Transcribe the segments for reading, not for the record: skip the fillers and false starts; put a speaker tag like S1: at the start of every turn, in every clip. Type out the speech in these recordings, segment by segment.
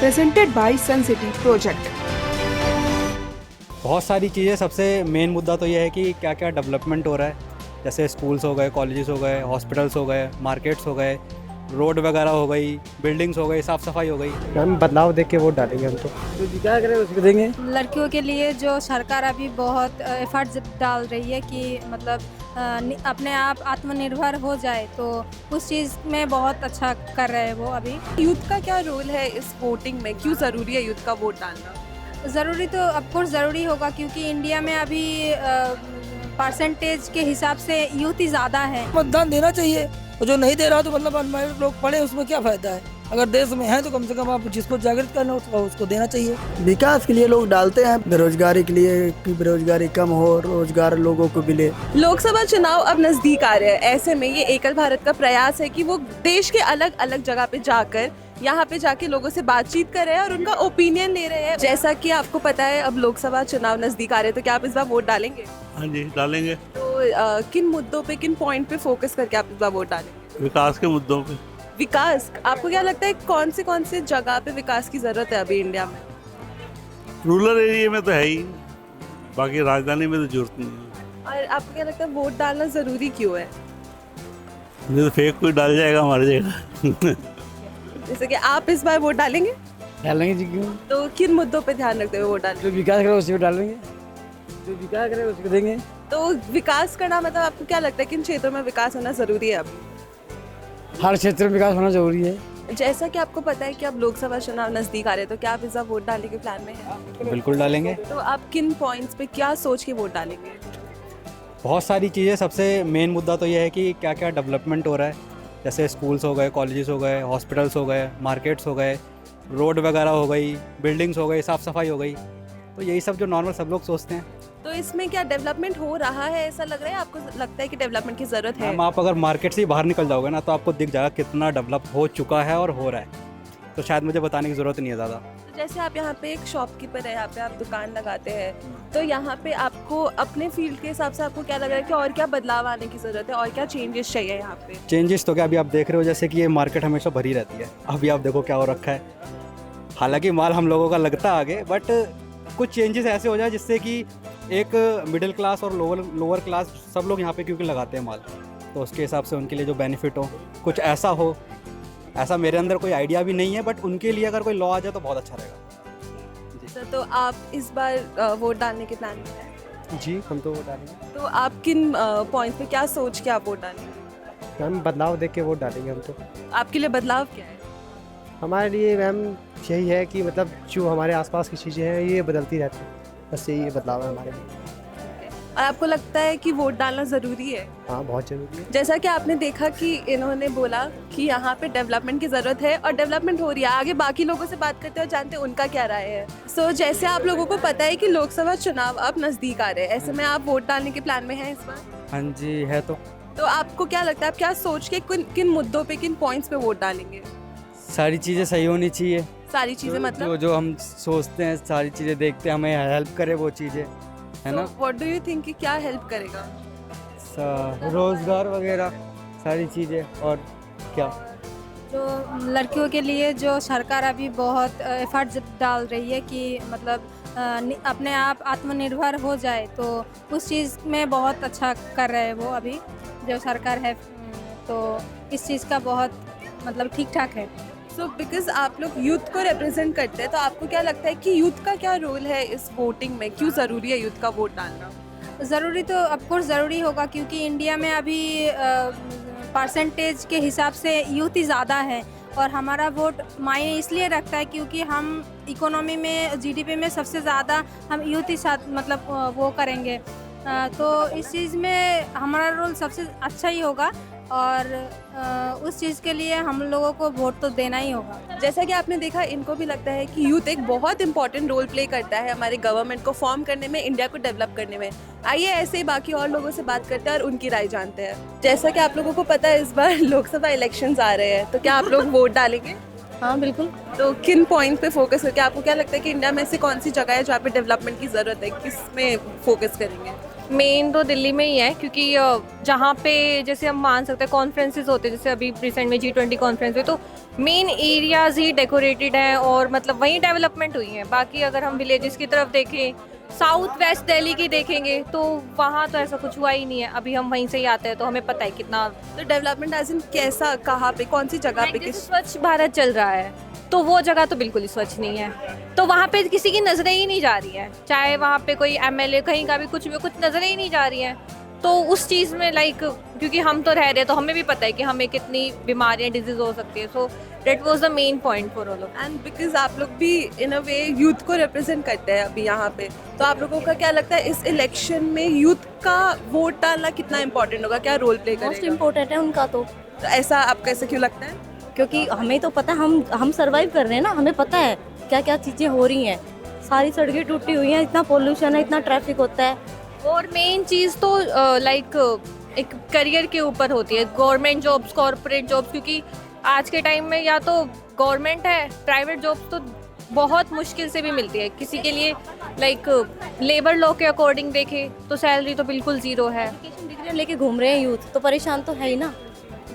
S1: presented by Sun City Project.
S2: बहुत सारी चीज़ें, सबसे मेन मुद्दा तो ये है कि क्या क्या डेवलपमेंट हो रहा है। जैसे स्कूल्स हो गए, कॉलेजेस हो गए, हॉस्पिटल्स हो गए, मार्केट्स हो गए, रोड वगैरह हो गई, बिल्डिंग्स हो गई, साफ़ सफाई हो गई।
S3: हम बदलाव देख के वोट डालेंगे। हम तो जो क्या करें उसको देंगे।
S4: लड़कियों के लिए जो सरकार अभी बहुत एफर्ट्स डाल रही है कि मतलब अपने आप आत्मनिर्भर हो जाए, तो उस चीज़ में बहुत अच्छा कर रहे हैं वो अभी।
S5: यूथ का क्या रोल है इस वोटिंग में, क्यों ज़रूरी है यूथ का वोट डालना?
S4: ज़रूरी तो ऑफकोर्स ज़रूरी होगा, क्योंकि इंडिया में अभी परसेंटेज के हिसाब से यूथ ही ज़्यादा है।
S6: मतदान देना चाहिए, और जो नहीं दे रहा तो मतलब अनमेरिड लोग पढ़े, उसमें क्या फ़ायदा है। अगर देश में है तो कम से कम आप जिसको जागृत करना उसको देना चाहिए।
S3: विकास के लिए लोग डालते हैं, बेरोजगारी के लिए कि बेरोजगारी कम हो, रोजगार लोगों को मिले।
S5: लोकसभा चुनाव अब नज़दीक आ रहे हैं, ऐसे में ये एकल भारत का प्रयास है कि वो देश के अलग अलग जगह पे जाकर यहाँ पे जाके लोगों से बातचीत कर रहे हैं और उनका ओपिनियन ले रहे हैं। जैसा कि आपको पता है अब लोकसभा चुनाव नज़दीक आ रहे हैं, तो क्या आप इस बार वोट डालेंगे?
S7: हाँ जी, डालेंगे।
S5: तो किन मुद्दों पे, किन पॉइंट पे फोकस करके आप इस बार वोट डालेंगे?
S7: विकास के मुद्दों पे।
S5: विकास, आपको क्या लगता है कौन से जगह पे विकास की ज़रूरत है अभी इंडिया में?
S7: रूरल एरिया में तो है ही, बाकी राजधानी में तो जरूरत नहीं है।
S5: और आपको क्या लगता है वोट डालना ज़रूरी क्यों है?
S7: नहीं तो फेक कोई डाल जाएगा हमारी जगह।
S5: जैसे कि आप इस बार वोट डालेंगे?
S3: डालेंगे जी, क्यों?
S5: तो किन मुद्दों पे ध्यान रखते हुए वोट डालेंगे?
S3: जो विकास करे उसको डालेंगे, जो विकास करे उसको देंगे।
S5: तो विकास करना मतलब आपको क्या लगता है किन क्षेत्रों में विकास होना ज़रूरी है अभी?
S3: हर क्षेत्र में विकास होना जरूरी है।
S5: जैसा कि आपको पता है कि अब लोकसभा चुनाव नज़दीक आ रहे हैं, तो क्या आप इस बार वोट डालने के प्लान में हैं?
S2: बिल्कुल डालेंगे।
S5: तो आप किन पॉइंट्स पे क्या सोच के वोट डालेंगे?
S2: बहुत सारी चीज़ें, सबसे मेन मुद्दा तो ये है कि क्या क्या डेवलपमेंट हो रहा है। जैसे स्कूल्स हो गए, कॉलेजेस हो गए, हॉस्पिटल्स हो गए, मार्केट्स हो गए, रोड वगैरह हो गई, बिल्डिंग्स हो गई, साफ़ सफाई हो गई। तो यही सब जो नॉर्मल सब लोग सोचते हैं।
S5: तो इसमें क्या डेवलपमेंट हो रहा है, ऐसा लग रहा है आपको? लगता है कि डेवलपमेंट की ज़रूरत है?
S2: मैम, आप अगर मार्केट से ही बाहर निकल जाओगे ना, तो आपको दिख जाएगा कितना डेवलप हो चुका है और हो रहा है। तो शायद मुझे बताने की ज़रूरत नहीं है ज़्यादा।
S5: तो जैसे आप यहाँ पे एक शॉपकीपर है, यहाँ पे आप दुकान लगाते हैं, तो यहाँ पे आपको अपने फील्ड के हिसाब से आपको क्या लग रहा है कि और क्या बदलाव आने की ज़रूरत है और क्या चेंजेस चाहिए यहाँ पे?
S2: चेंजेस तो क्या अभी आप देख रहे हो, जैसे कि ये मार्केट हमेशा भरी रहती है। अभी आप देखो क्या हो रखा है। हालांकि माल हम लोगों का लगता है आगे, बट कुछ चेंजेस ऐसे हो जाए जिससे कि एक मिडिल क्लास और लोअर क्लास सब लोग यहाँ पे क्योंकि लगाते हैं माल, तो उसके हिसाब से उनके लिए जो बेनिफिट हो, कुछ ऐसा हो। ऐसा मेरे अंदर कोई आइडिया भी नहीं है, बट उनके लिए अगर कोई लॉ आ जाए तो बहुत अच्छा रहेगा।
S5: तो आप इस बार वोट डालने के प्लान में हैं?
S3: जी, हम तो वोट डालेंगे।
S5: तो आप किन पॉइंट पे क्या सोच के आप वोट डालेंगे?
S3: हम बदलाव देख के वोट डालेंगे। हम तो
S5: आपके लिए बदलाव क्या है?
S3: हमारे लिए मैम यही है कि मतलब जो हमारे आसपास की चीज़ें हैं ये बदलती रहती हैं, बस यही बदलाव है हमारे लिए।
S5: और आपको लगता है कि वोट डालना ज़रूरी है?
S3: हाँ, बहुत ज़रूरी है।
S5: जैसा कि आपने देखा कि इन्होंने बोला कि यहाँ पे डेवलपमेंट की ज़रूरत है और डेवलपमेंट हो रही है। आगे बाकी लोगों से बात करते हैं और जानते हैं उनका क्या राय है। सो जैसे आप लोगों को पता है कि लोकसभा चुनाव अब नज़दीक आ रहे हैं, ऐसे में आप वोट डालने के प्लान में हैं इस बार?
S2: हाँ जी, है। तो
S5: आपको क्या लगता है, आप क्या सोच के किन मुद्दों पे, किन पॉइंट्स पे वोट डालेंगे?
S2: सारी चीज़ें सही होनी चाहिए।
S5: सारी चीज़ें मतलब
S2: जो हम सोचते हैं, सारी चीज़ें देखते हैं, हमें हेल्प करे वो चीज़ें, है ना।
S5: व्हाट डू यू थिंक कि क्या हेल्प करेगा?
S2: रोज़गार वगैरह सारी चीज़ें। और क्या,
S4: जो लड़कियों के लिए जो सरकार अभी बहुत एफर्ट्स डाल रही है कि मतलब अपने आप आत्मनिर्भर हो जाए, तो उस चीज़ में बहुत अच्छा कर रहे हैं वो अभी जो सरकार है। तो इस चीज़ का बहुत मतलब ठीक ठाक है।
S5: सो बिकॉज आप लोग यूथ को रिप्रेजेंट करते हैं, तो आपको क्या लगता है कि यूथ का क्या रोल है इस वोटिंग में, क्यों ज़रूरी है यूथ का वोट डालना?
S4: ज़रूरी तो ऑफकोर्स ज़रूरी होगा, क्योंकि इंडिया में अभी परसेंटेज के हिसाब से यूथ ही ज़्यादा है, और हमारा वोट मायने इसलिए रखता है क्योंकि हम इकोनॉमी में, जीडीपी में सबसे ज़्यादा हम यूथ ही साथ मतलब वो करेंगे। तो इस चीज़ में हमारा रोल सबसे अच्छा ही होगा, और उस चीज़ के लिए हम लोगों को वोट तो देना ही होगा।
S5: जैसा कि आपने देखा, इनको भी लगता है कि यूथ एक बहुत इंपॉर्टेंट रोल प्ले करता है हमारे गवर्नमेंट को फॉर्म करने में, इंडिया को डेवलप करने में। आइए ऐसे ही बाकी और लोगों से बात करते हैं और उनकी राय जानते हैं। जैसा कि आप लोगों को पता है इस बार लोकसभा इलेक्शंस आ रहे हैं, तो क्या आप लोग वोट डालेंगे?
S4: हाँ, बिल्कुल।
S5: तो किन पॉइंट पे फोकस करके आपको क्या लगता है कि इंडिया में से कौन सी जगह है जहाँ पे डेवलपमेंट की ज़रूरत है, किस में फोकस करेंगे?
S8: मेन तो दिल्ली में ही है, क्योंकि जहाँ पे जैसे हम मान सकते हैं कॉन्फ्रेंसेस होते हैं, जैसे अभी रिसेंट में G20 कॉन्फ्रेंस हुई, तो मेन एरियाज ही डेकोरेटेड हैं और मतलब वहीं डेवलपमेंट हुई है। बाकी अगर हम विलेजेस की तरफ देखें, साउथ वेस्ट दिल्ली की देखेंगे, तो वहाँ तो ऐसा कुछ हुआ ही नहीं है। अभी हम वहीं से ही आते हैं तो हमें पता है कितना
S5: तो डेवलपमेंट एज इन कैसा, कहाँ पे, कौन सी जगह पे,
S8: जैसे
S5: किस
S8: स्वच्छ भारत चल रहा है, तो वो जगह तो बिल्कुल ही स्वच्छ नहीं है, तो वहाँ पे किसी की नज़रें ही नहीं जा रही हैं। चाहे वहाँ पे कोई MLA कहीं का भी कुछ नज़रें ही नहीं जा रही हैं। तो उस चीज़ में लाइक, क्योंकि हम तो रह रहे हैं तो हमें भी पता है कि हमें कितनी बीमारियाँ, डिजीज हो सकती है। So that was the main point for all of.
S5: And because आप लोग भी इन अ वे यूथ को रिप्रेजेंट करते हैं अभी यहाँ पे, तो आप लोगों का क्या लगता है इस इलेक्शन में यूथ का वोट डालना कितना इंपॉर्टेंट होगा, क्या रोल प्ले
S9: मोस्ट
S5: करेगा?
S9: इम्पोर्टेंट है उनका तो,
S5: ऐसा आपको ऐसे क्यों लगता है?
S9: क्योंकि हमें तो पता है, हम सर्वाइव कर रहे हैं ना, हमें पता है क्या क्या चीज़ें हो रही हैं। सारी सड़कें टूटी हुई हैं, इतना पोल्यूशन है, इतना ट्रैफिक होता है।
S8: और मेन चीज़ तो लाइक एक करियर के ऊपर होती है, गवर्नमेंट जॉब्स, कॉर्पोरेट जॉब्स, क्योंकि आज के टाइम में या तो गवर्नमेंट है, प्राइवेट जॉब्स तो बहुत मुश्किल से भी मिलती है किसी के लिए। लाइक लेबर लॉ के अकॉर्डिंग देखें तो सैलरी तो बिल्कुल ज़ीरो है।
S9: एजुकेशन डिग्री लेके घूम रहे हैं यूथ, तो परेशान तो है ही ना।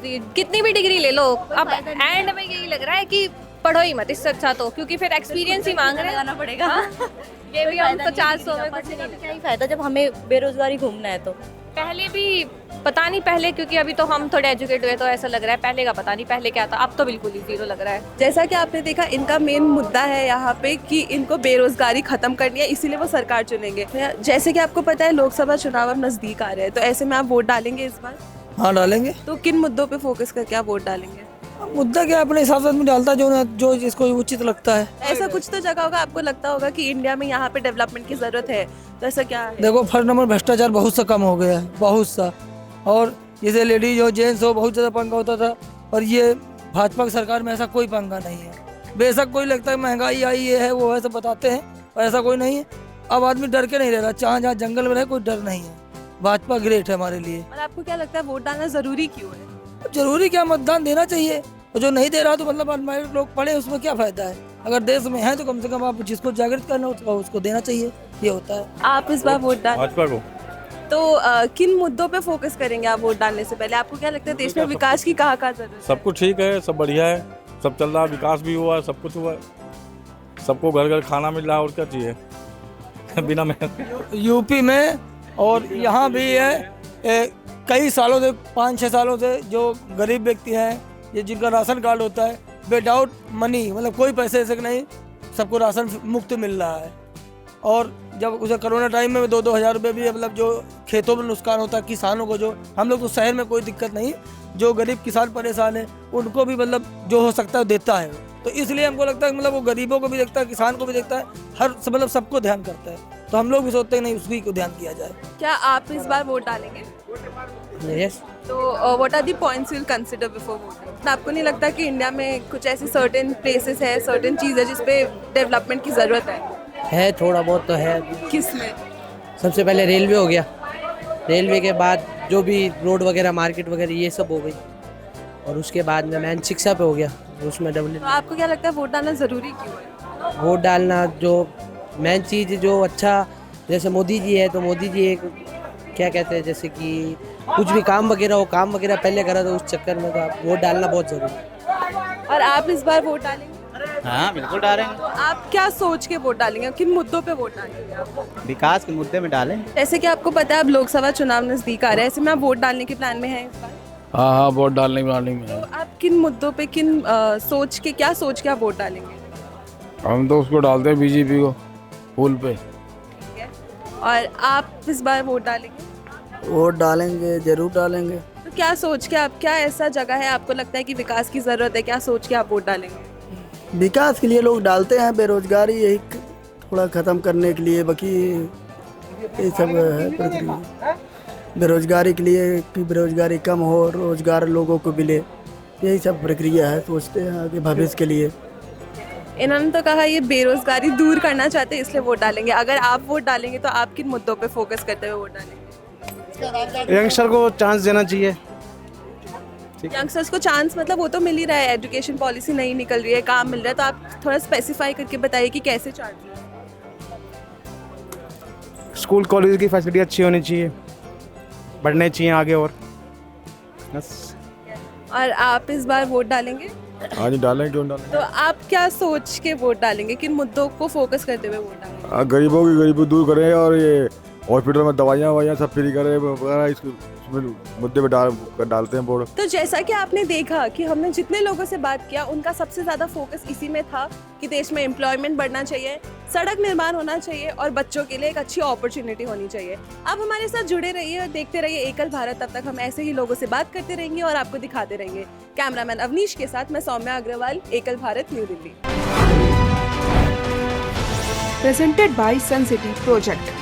S8: कितनी भी डिग्री ले लो, अब एंड में यही लग रहा है कि पढ़ो ही मत इससे अच्छा, तो क्योंकि फिर एक्सपीरियंस ही मांग रहे हैं।
S9: पड़ेगा
S8: ये भी हम 50-100 में कुछ
S9: नहीं,
S8: नहीं।
S9: तो क्या ही फायदा जब हमें बेरोजगारी घूमना है तो।
S8: पहले भी पता नहीं, पहले क्योंकि अभी तो हम थोड़े एजुकेट हुए तो ऐसा लग रहा है, पहले का पता नहीं पहले क्या था, अब तो बिल्कुल ही जीरो लग रहा है।
S5: जैसा कि आपने देखा, इनका मेन मुद्दा है यहाँ पे कि इनको बेरोजगारी खत्म करनी है, इसीलिए वो सरकार चुनेंगे। जैसे कि आपको पता है लोकसभा चुनाव अब नजदीक आ रहे हैं, तो ऐसे में आप वोट डालेंगे इस बार?
S6: हाँ डालेंगे।
S5: तो किन मुद्दों पे फोकस करके आप वोट डालेंगे?
S6: मुद्दा क्या अपने हिसाब से आदमी डालता है, जो जिसको उचित लगता है।
S5: ऐसा कुछ तो जगह होगा आपको लगता होगा कि इंडिया में यहाँ पे डेवलपमेंट की जरूरत है, तो ऐसा क्या है?
S6: देखो फर्स्ट नंबर भ्रष्टाचार बहुत सा कम हो गया है, बहुत सा। और जैसे लेडीज हो, जेंट्स हो, बहुत ज़्यादा पंगा होता था, और ये भाजपा की सरकार में ऐसा कोई पंगा नहीं है। बेशक कोई लगता है महंगाई आई, ये है वो है, सब बताते हैं, और ऐसा कोई नहीं है। अब आदमी डर के नहीं रह रहा, जहाँ जंगल में रहे कोई डर नहीं है। भाजपा ग्रेट है हमारे लिए।
S5: और आपको क्या लगता है वोट डालना जरूरी क्यों है?
S6: जरूरी क्या, मतदान देना चाहिए, और जो नहीं दे रहा तो मतलब अनमेरिड लोग पढ़े, उसमें क्या फायदा है। अगर देश में है तो कम से कम आप जिसको जागृत करना उसको देना चाहिए, ये होता है।
S5: आप इस बार वोट डाल,
S7: भाजपा को।
S5: तो किन मुद्दों पे फोकस करेंगे आप वोट डालने से पहले? आपको क्या लगता है देश में विकास की कहाँ जरूरत है?
S7: सब कुछ ठीक है, सब बढ़िया है, सब चल रहा है, विकास भी हुआ है, सब कुछ हुआ है, सबको घर घर खाना मिल रहा है, और क्या चाहिए बिना मेहनत।
S6: यूपी में और यहाँ भी है, कई सालों से, 5-6 सालों से जो गरीब व्यक्ति हैं, ये जिनका राशन कार्ड होता है, विदाउट मनी, मतलब कोई पैसे से नहीं, सबको राशन मुफ्त मिल रहा है। और जब उसे कोरोना टाइम में 2-2 हज़ार रुपये भी, मतलब जो खेतों में नुकसान होता है किसानों को, जो हम लोग तो शहर में कोई दिक्कत नहीं, जो गरीब किसान परेशान है उनको भी मतलब जो हो सकता है देता है। तो इसलिए हमको लगता है मतलब वो गरीबों को भी देखता है, किसान को भी देखता है, हर मतलब सबको ध्यान करता है। तो हम लोग भी सोचते हैं नहीं, उसी को ध्यान किया जाए।
S5: क्या आप इस बार वोट डालेंगे?
S3: यस।
S5: तो what are the points you will consider before voting? आपको नहीं लगता कि इंडिया में कुछ ऐसी सर्टेन प्लेसेस है, सर्टेन चीज़ है जिस पे डेवलपमेंट की ज़रूरत
S3: है, थोड़ा बहुत तो है।
S5: किसमें?
S3: सबसे पहले रेलवे हो गया, रेलवे के बाद जो भी रोड वगैरह, मार्केट वगैरह, ये सब हो गई, और उसके बाद में मैन शिक्षा पे हो गया, उसमें
S5: तो
S3: डेवलप।
S5: आपको क्या लगता है वोट डालना ज़रूरी क्यों है?
S3: वोट डालना जो मेन चीज़ जो अच्छा, जैसे मोदी जी है, तो मोदी जी एक क्या कहते हैं, जैसे कि कुछ भी काम वगैरह हो, काम वगैरह पहले करा, तो उस चक्कर में तो आप वोट डालना बहुत ज़रूरी है।
S5: और आप इस बार वोट डालेंगे?
S10: हाँ बिल्कुल डालेंगे।
S5: तो आप क्या सोच के वोट डालेंगे, किन मुद्दों पे वोट डालेंगे आप?
S10: विकास के मुद्दे में डालें।
S5: जैसे कि आपको पता है अब लोकसभा चुनाव नज़दीक आ रहा है, ऐसे में आप वोट डालने के प्लान में हैं इस बार?
S7: हाँ, वोट डालने में
S5: तो आप किन मुद्दों पे, किन सोच के आप वोट डालेंगे?
S7: हम तो उसको डालते हैं बीजेपी को, फूल पे।
S5: ठीक है। और आप इस बार वोट डालेंगे?
S6: वोट डालेंगे, जरूर डालेंगे।
S5: तो क्या सोच के आप, क्या ऐसा जगह है आपको लगता है कि विकास की ज़रूरत है, क्या सोच के आप वोट डालेंगे?
S6: विकास के लिए लोग डालते हैं, बेरोजगारी यही थोड़ा ख़त्म करने के लिए, बाकी ये सब है प्रक्रिया। बेरोजगारी के लिए कि बेरोजगारी कम हो, रोजगार लोगों को मिले, यही सब प्रक्रिया है। सोचते हैं आगे भविष्य के लिए।
S5: इन्होंने तो कहा ये बेरोजगारी दूर करना चाहते हैं इसलिए वोट डालेंगे। अगर आप वोट डालेंगे तो आप किन मुद्दों पे फोकस करते हुए वोट डालेंगे?
S3: यंगस्टर को चांस देना चाहिए।
S5: यंगस्टर्स को चांस मतलब वो तो मिल ही रहा है, एजुकेशन पॉलिसी नहीं निकल रही है, काम मिल रहा है, तो आप थोड़ा स्पेसिफाई करके बताइए कि कैसे चार्ज?
S11: स्कूल कॉलेज की फैसिलिटी अच्छी होनी चाहिए, बढ़ने चाहिए आगे और बस।
S5: और आप इस बार वोट डालेंगे?
S7: हाँ जी डालेंगे, क्यों डालेंगे।
S5: तो आप क्या सोच के वोट डालेंगे, किन मुद्दों को फोकस करते हुए वोट डालेंगे?
S7: गरीबों की गरीबी दूर करें और ये हॉस्पिटल में दवाइयाँ सब फ्री करें वगैरह, इसमें मुद्दे पे डालते हैं वोट।
S5: तो जैसा कि आपने देखा कि हमने जितने लोगों से बात किया उनका सबसे ज़्यादा फोकस इसी में था कि देश में एम्प्लॉयमेंट बढ़ना चाहिए, सड़क निर्माण होना चाहिए और बच्चों के लिए एक अच्छी अपॉर्चुनिटी होनी चाहिए। आप हमारे साथ जुड़े रहिए और देखते रहिए एकल भारत। तब तक हम ऐसे ही लोगों से बात करते रहेंगे और आपको दिखाते रहेंगे। कैमरामैन अवनीश के साथ मैं सौम्या अग्रवाल, एकल Bharat, new Delhi.
S1: Presented by Sun City Project.